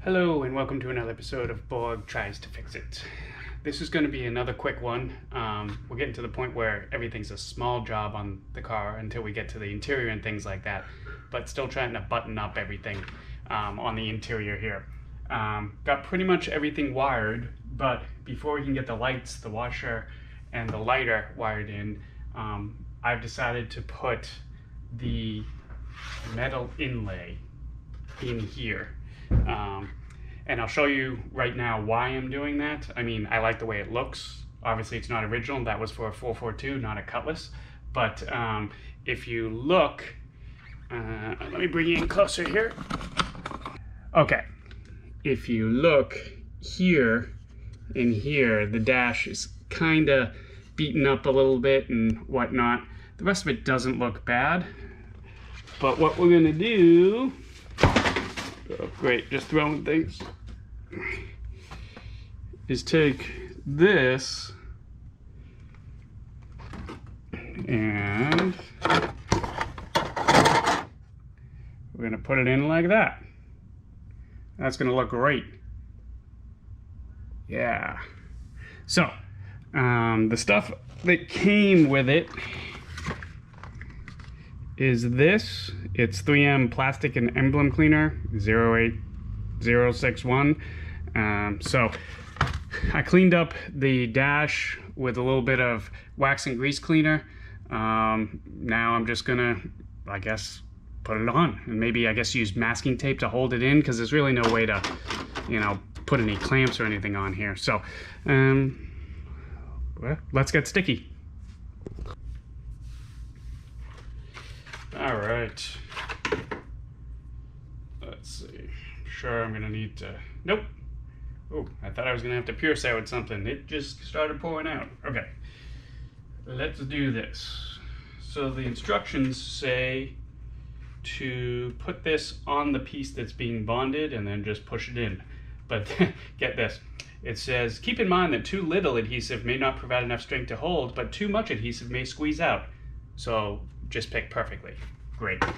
Hello and welcome to another episode of Borg Tries to Fix It. This is going to be another quick one. We're getting to the point where everything's a small job on the car until we get to the interior and things like that, but still trying to button up everything on the interior here. Got pretty much everything wired, but before we can get the lights, the washer, and the lighter wired in, I've decided to put the metal inlay in here. And I'll show you right now why I'm doing that. I mean, I like the way it looks. Obviously, it's not original. That was for a 442, not a Cutlass. But if you look, let me bring you in closer here. Okay, if you look here and here, the dash is kind of beaten up a little bit and whatnot. The rest of it doesn't look bad. But what we're gonna do, oh, great, just throwing things, is take this and we're going to put it in like that. That's going to look great. Yeah. So, the stuff that came with it is this. It's 3M plastic and emblem cleaner 08061. So I cleaned up the dash with a little bit of wax and grease cleaner. Now I'm just gonna, I guess, put it on and maybe use masking tape to hold it in, because there's really no way to, put any clamps or anything on here. So well, let's get sticky. All right, let's see. Sure, I'm gonna need to, nope. Oh, I thought I was gonna have to pierce that with something. It just started pouring out. Okay, let's do this. So the instructions say to put this on the piece that's being bonded and then just push it in. But get this, it says, keep in mind that too little adhesive may not provide enough strength to hold, but too much adhesive may squeeze out. So just pick perfectly. Great. All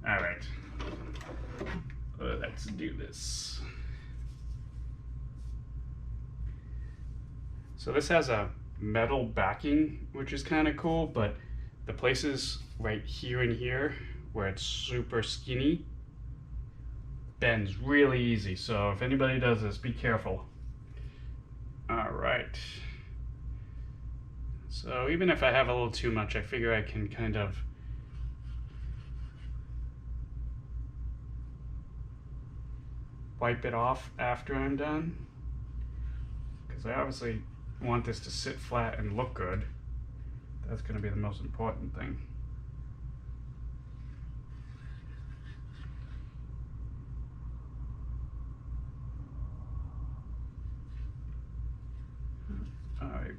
right. Let's do this. So this has a metal backing, which is kind of cool, but the places right here and here where it's super skinny bends really easy. So if anybody does this, be careful. All right. So even if I have a little too much, I figure I can kind of wipe it off after I'm done, because I obviously want this to sit flat and look good. That's going to be the most important thing. All right.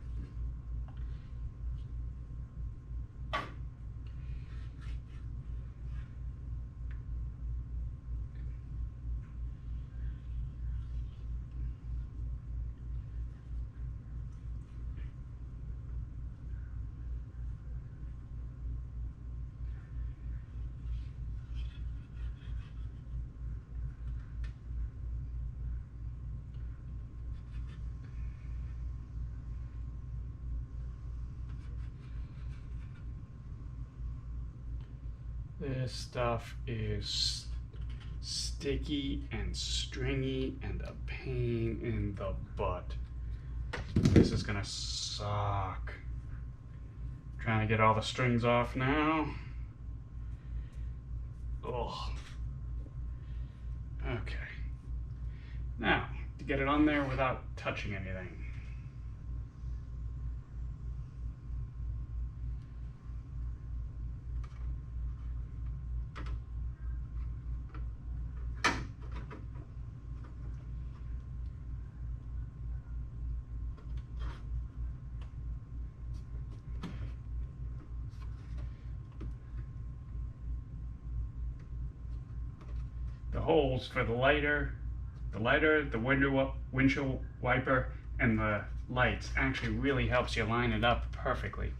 This stuff is sticky and stringy and a pain in the butt. This is gonna suck. Trying to get all the strings off now. Ugh. Okay. Now, to get it on there without touching anything. The holes for the lighter, the windshield wiper, and the lights actually really helps you line it up perfectly.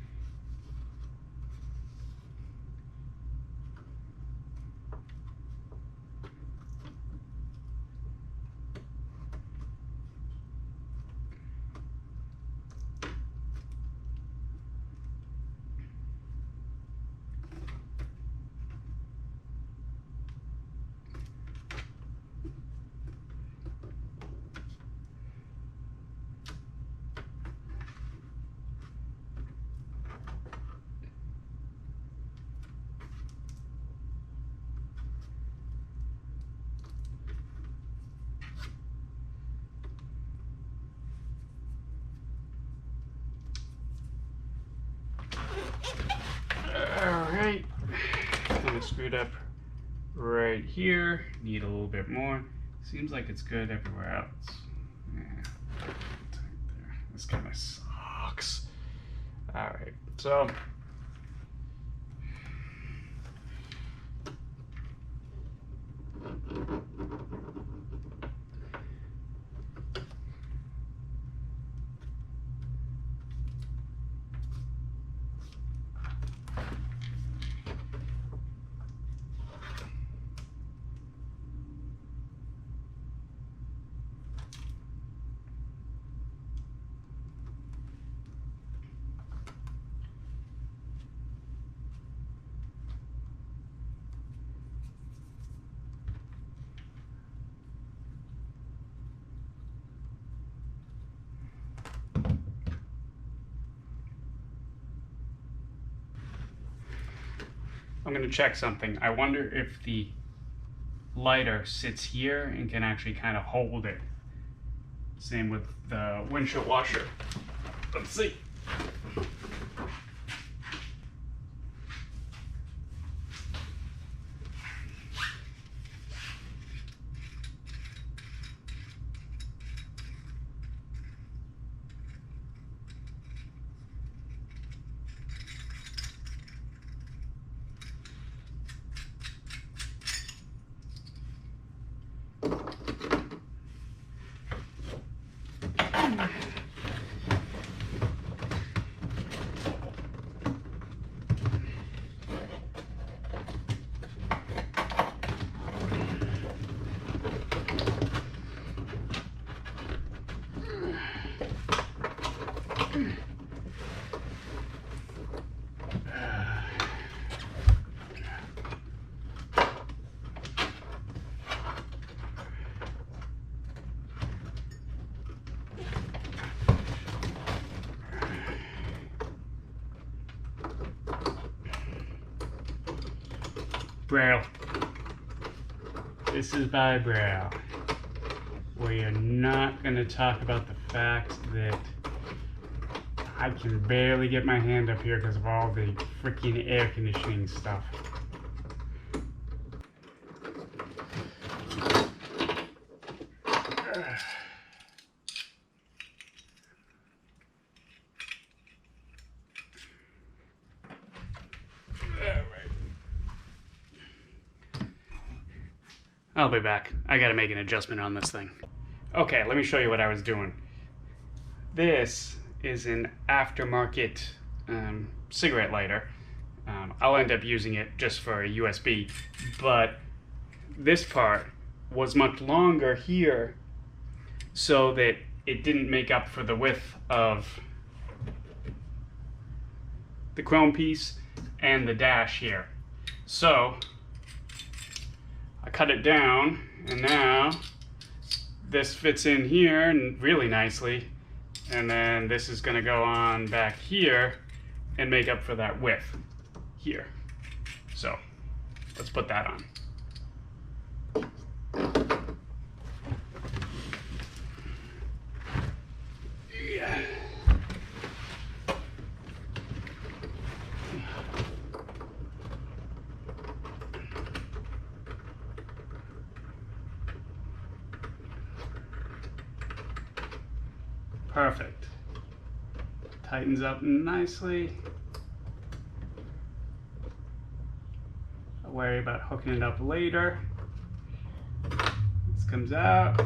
of screwed up right here. Need a little bit more. Seems like it's good everywhere else. Yeah. This kind of sucks. Alright, so I'm going to check something. I wonder if the lighter sits here and can actually kind of hold it. Same with the windshield washer. Let's see. Braille. This is by Braille. We are not going to talk about the fact that I can barely get my hand up here because of all the freaking air conditioning stuff. I'll be back. I gotta make an adjustment on this thing. Okay, let me show you what I was doing. This is an aftermarket cigarette lighter. I'll end up using it just for a USB, but this part was much longer here so that it didn't make up for the width of the chrome piece and the dash here. So I cut it down, and now this fits in here and really nicely, and then this is going to go on back here and make up for that width here. So let's put that on. Yeah. Perfect. Tightens up nicely. I'll worry about hooking it up later. This comes out.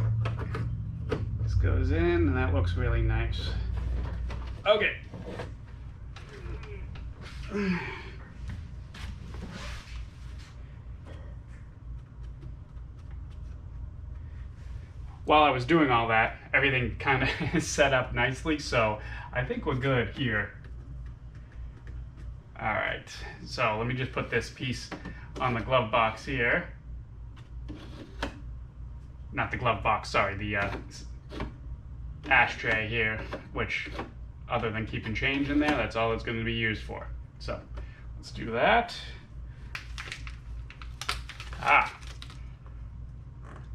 This goes in, and that looks really nice. Okay. While I was doing all that, everything kind of is set up nicely, so I think we're good here. All right, so let me just put this piece on the glove box here. Not the glove box, sorry, the ashtray here, which other than keeping change in there, that's all it's going to be used for. So let's do that.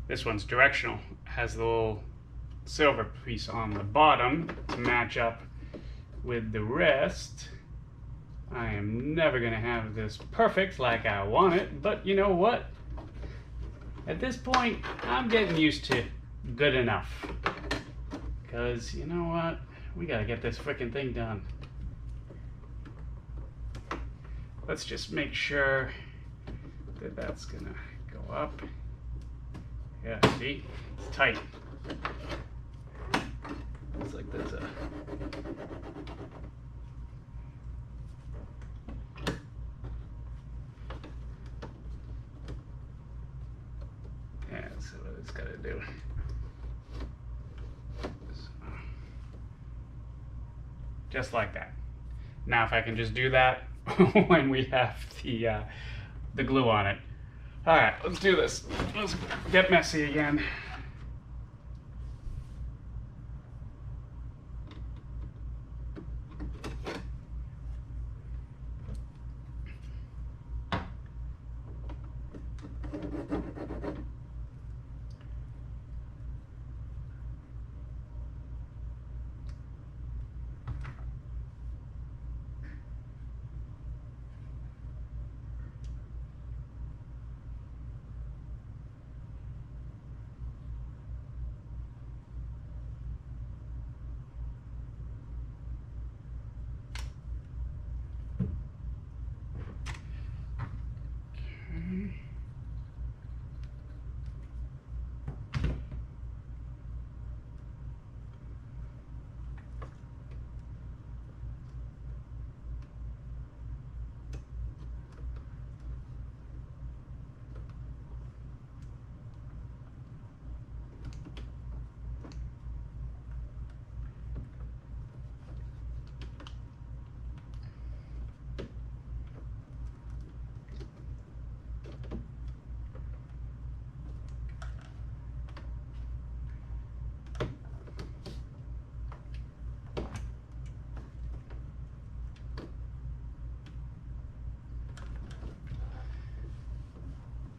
This one's directional. Has the little silver piece on the bottom to match up with the rest I am never gonna have this perfect like I want it, but you know what? At this point, I'm getting used to good enough. Because, you know what? We gotta get this freaking thing done. Let's just make sure that that's gonna go up. Yeah, see? It's tight. It's like there's a... Yeah, that's what it's gotta do. Just like that. Now if I can just do that when we have the glue on it. All right, let's do this. Let's get messy again.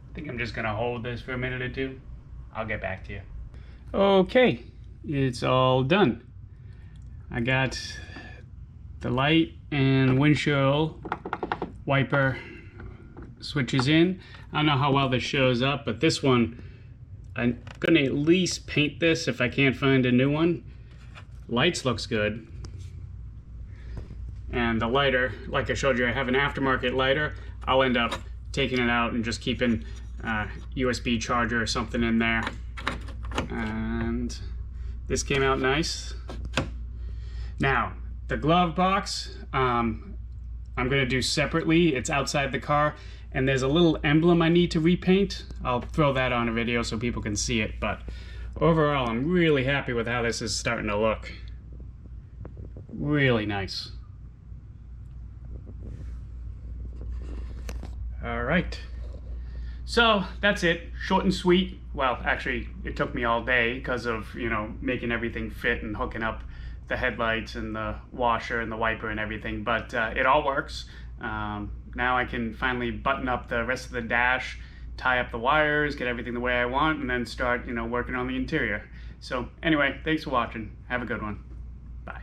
I think I'm just gonna hold this for a minute or two. I'll get back to you. Okay, it's all done. I got the light and windshield wiper switches in. I don't know how well this shows up, but this one, I'm gonna at least paint this if I can't find a new one. Lights looks good. And the lighter, like I showed you, I have an aftermarket lighter. I'll end up taking it out and just keeping USB charger or something in there. And this came out nice. Now, the glove box, I'm gonna do separately. It's outside the car, and there's a little emblem I need to repaint. I'll throw that on a video so people can see it, but overall, I'm really happy with how this is starting to look. Really nice. All right. So that's it, short and sweet. Well, actually, it took me all day because of, you know, making everything fit and hooking up the headlights and the washer and the wiper and everything, but it all works. Now I can finally button up the rest of the dash, tie up the wires, get everything the way I want, and then start, you know, working on the interior. So anyway, thanks for watching. Have a good one. Bye.